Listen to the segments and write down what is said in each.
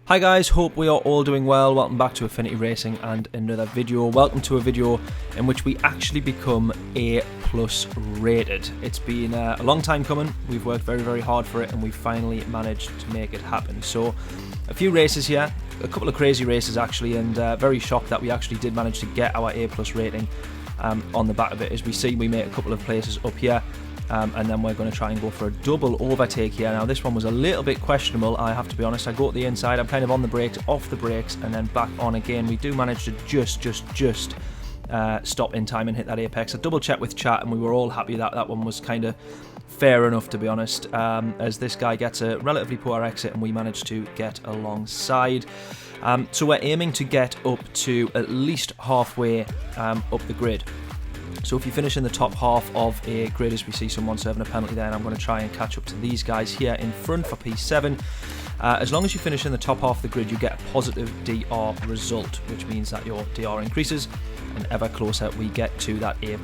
Hi guys, hope we are all doing well. Welcome back to Affinity Racing and another video. Welcome to a video in which we actually become A+ rated. It's been a long time coming. We've worked very hard for it and we finally managed to make it happen. So a few races here, a couple of crazy races actually, and very shocked that we actually did manage to get our A+ rating on the back of it. As we see, we made a couple of places up here. And then we're going to try and go for a double overtake here. Now this one was a little bit questionable, I have to be honest. I go to the inside, I'm kind of on the brakes, off the brakes, and then back on again. We do manage to just stop in time and hit that apex. I double checked with chat and we were all happy that that one was kind of fair enough, to be honest, as this guy gets a relatively poor exit and we managed to get alongside. So we're aiming to get up to at least halfway up the grid. So if you finish in the top half of a grid, as we see someone serving a penalty there, and I'm going to try and catch up to these guys here in front for P7. As long as you finish in the top half of the grid, you get a positive DR result, which means that your DR increases, and ever closer we get to that A+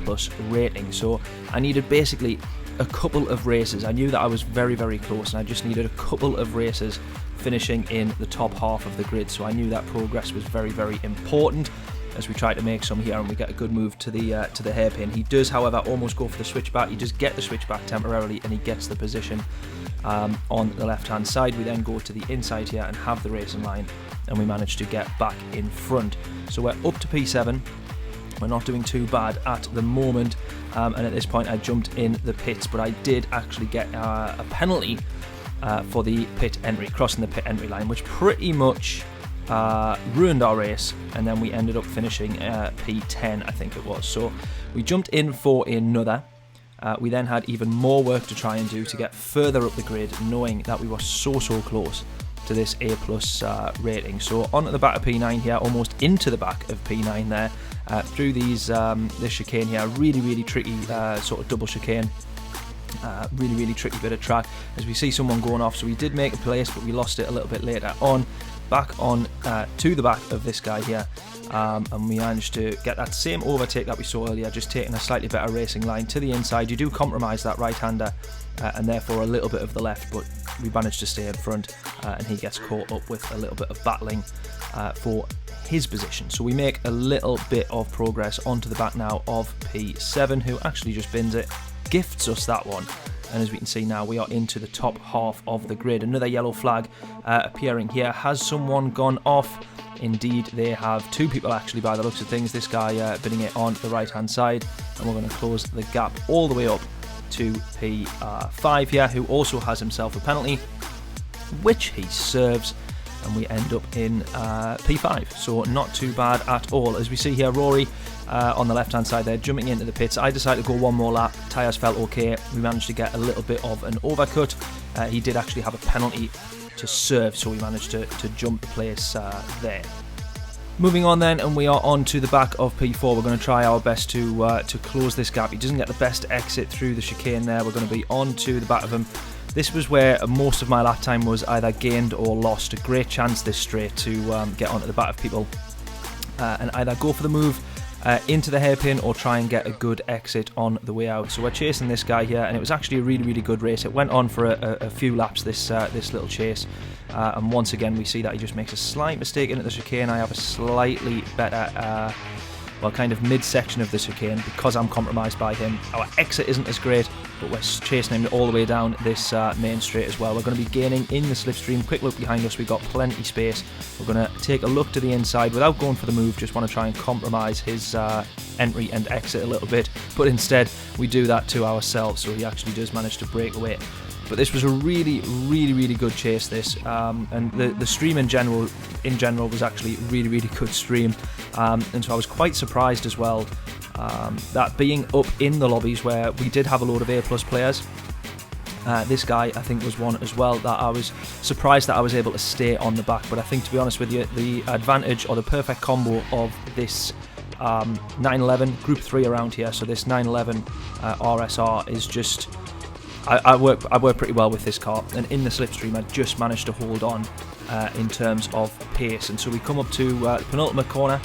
rating. So I needed basically a couple of races. I knew that I was very close, and I just needed a couple of races finishing in the top half of the grid. So I knew that progress was very important, as we try to make some here and we get a good move to the hairpin. He does, however, almost go for the switchback. He does get the switchback temporarily and he gets the position on the left hand side. We then go to the inside here and have the racing line, and we manage to get back in front. So we're up to P7. We're not doing too bad at the moment, and at this point I jumped in the pits, but I did actually get a penalty for the pit entry, crossing the pit entry line, which pretty much ruined our race, and then we ended up finishing P10, I think it was. So we jumped in for another. We then had even more work to try and do to get further up the grid, knowing that we were so close to this A+ rating. So onto the back of P9 here, almost into the back of P9 there, through these this chicane here, really tricky sort of double chicane. Really tricky bit of track, as we see someone going off. So we did make a place, but we lost it a little bit later on. Back on to the back of this guy here, and we managed to get that same overtake that we saw earlier, just taking a slightly better racing line to the inside. You do compromise that right-hander and therefore a little bit of the left, but we managed to stay in front, and he gets caught up with a little bit of battling for his position. So we make a little bit of progress onto the back now of P7, who actually just bins it, gifts us that one. And as we can see now, we are into the top half of the grid. Another yellow flag appearing here. Has someone gone off? Indeed, they have. Two people actually, by the looks of things. This guy bidding it on the right-hand side. And we're going to close the gap all the way up to P5 here, who also has himself a penalty, which he serves. And we end up in P5. So not too bad at all. As we see here, Rory on the left-hand side there, jumping into the pits. I decided to go one more lap. Tyres felt okay. We managed to get a little bit of an overcut. He did actually have a penalty to serve, so we managed to jump the place there. Moving on then, and we are on to the back of P4. We're going to try our best to close this gap. He doesn't get the best exit through the chicane there. We're going to be on to the back of him. This was where most of my lap time was either gained or lost. A great chance this straight to get onto the back of people and either go for the move into the hairpin or try and get a good exit on the way out. So we're chasing this guy here, and it was actually a really good race. It went on for a few laps, this little chase, and once again we see that he just makes a slight mistake into the chicane. I have a slightly better kind of mid-section of the chicane because I'm compromised by him. Our exit isn't as great, but we're chasing him all the way down this main straight as well. We're going to be gaining in the slipstream. Quick look behind us, we've got plenty space. We're going to take a look to the inside without going for the move, just want to try and compromise his entry and exit a little bit, but instead we do that to ourselves, so he actually does manage to break away. But this was a really good chase, this, and the stream in general was actually really good stream, and so I was quite surprised as well that being up in the lobbies where we did have a load of A+ players, this guy I think was one as well, that I was surprised that I was able to stay on the back. But I think, to be honest with you, the advantage or the perfect combo of this 911 Group 3 around here, so this 911 RSR is just, I work pretty well with this car, and in the slipstream I just managed to hold on in terms of pace. And so we come up to the penultimate corner,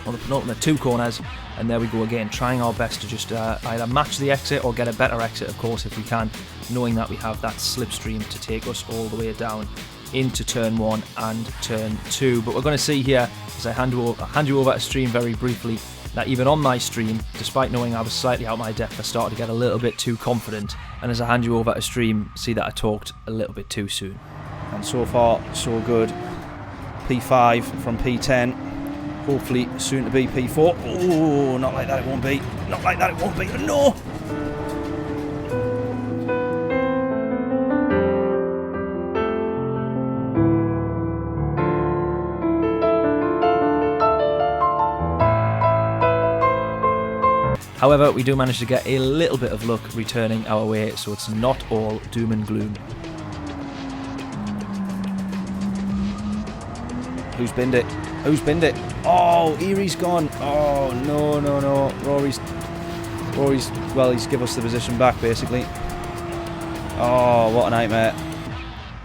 or the penultimate two corners, and there we go again, trying our best to just either match the exit or get a better exit, of course, if we can, knowing that we have that slipstream to take us all the way down into turn 1 and turn 2. But we're going to see here, as I hand you over a stream very briefly, that even on my stream, despite knowing I was slightly out of my depth, I started to get a little bit too confident. And as I hand you over a stream, see that I talked a little bit too soon. And so far, so good. P5 from P10. Hopefully soon to be P4. Oh, not like that it won't be. Not like that it won't be. No! However, we do manage to get a little bit of luck returning our way, so it's not all doom and gloom. Who's binned it? Who's binned it? Oh, Erie's gone. Oh, no, no, no. Rory's, well, he's give us the position back, basically. Oh, what a nightmare.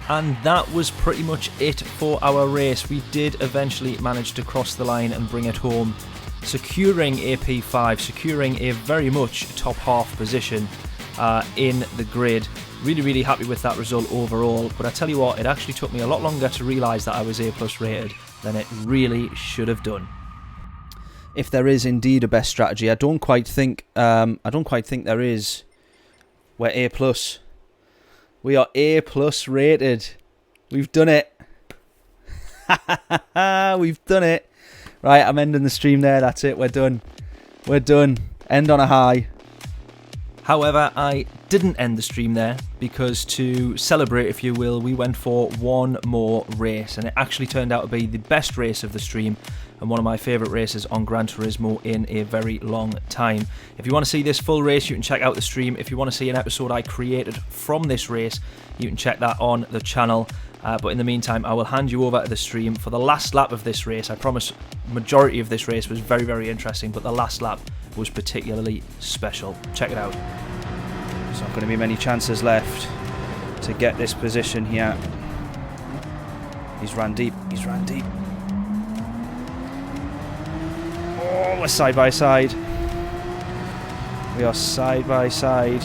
And that was pretty much it for our race. We did eventually manage to cross the line and bring it home, securing a P5, securing a very much top half position in the grid. Really, really happy with that result overall, but I tell you what, it actually took me a lot longer to realise that I was A+ rated than it really should have done. If there is indeed a best strategy, I don't quite think there is. We're A+. We are A+ rated. We've done it. We've done it. Right, I'm ending the stream there. That's it. We're done. We're done. End on a high. However, I didn't end the stream there because to celebrate, if you will, we went for one more race, and it actually turned out to be the best race of the stream and one of my favourite races on Gran Turismo in a very long time. If you want to see this full race, you can check out the stream. If you want to see an episode I created from this race, you can check that on the channel. But in the meantime, I will hand you over to the stream for the last lap of this race. I promise the majority of this race was very, very interesting, but the last lap was particularly special. Check it out. There's not going to be many chances left to get this position here. He's ran deep. He's ran deep. Oh, we're side by side. We are side by side.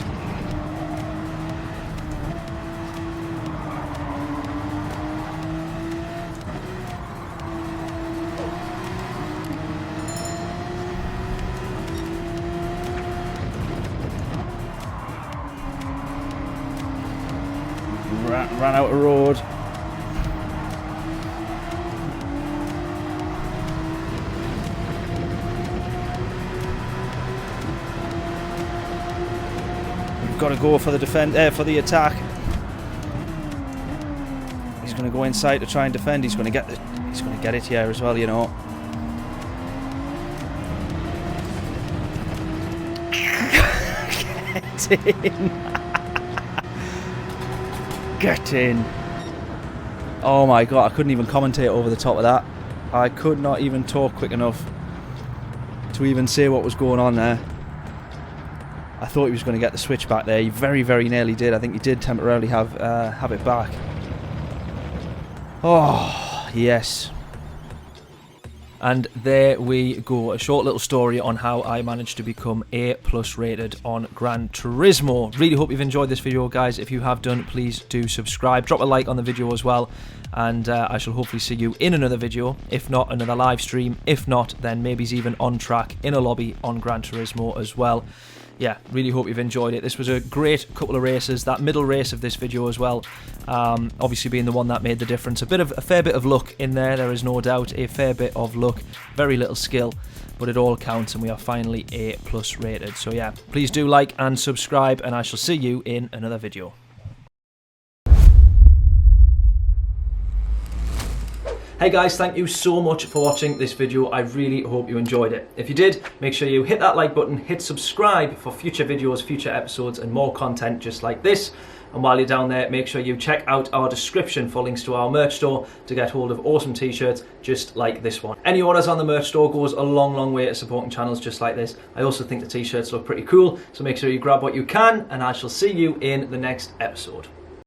Ran out of road. We've got to go for the for the attack. He's going to go inside to try and defend. He's going to get it here as well, you know. Get in. Get in. Oh my god, I couldn't even commentate over the top of that. I could not even talk quick enough to even say what was going on there. I thought he was going to get the switch back there. He very, very nearly did. I think he did temporarily have it back. Oh, yes. And there we go, a short little story on how I managed to become A+ rated on Gran Turismo. Really hope you've enjoyed this video, guys. If you have done, please do subscribe. Drop a like on the video as well, and I shall hopefully see you in another video, if not another live stream. If not, then maybe he's even on track in a lobby on Gran Turismo as well. Yeah, really hope you've enjoyed it. This was a great couple of races. That middle race of this video as well, obviously being the one that made the difference. A fair bit of luck in there, there is no doubt. A fair bit of luck, very little skill, but it all counts, and we are finally A+ rated. So yeah, please do like and subscribe, and I shall see you in another video. Hey guys, thank you so much for watching this video. I really hope you enjoyed it. If you did, make sure you hit that like button, hit subscribe for future videos, future episodes, and more content just like this. And while you're down there, make sure you check out our description for links to our merch store to get hold of awesome t-shirts just like this one. Any orders on the merch store goes a long, long way to supporting channels just like this. I also think the t-shirts look pretty cool, so make sure you grab what you can, and I shall see you in the next episode.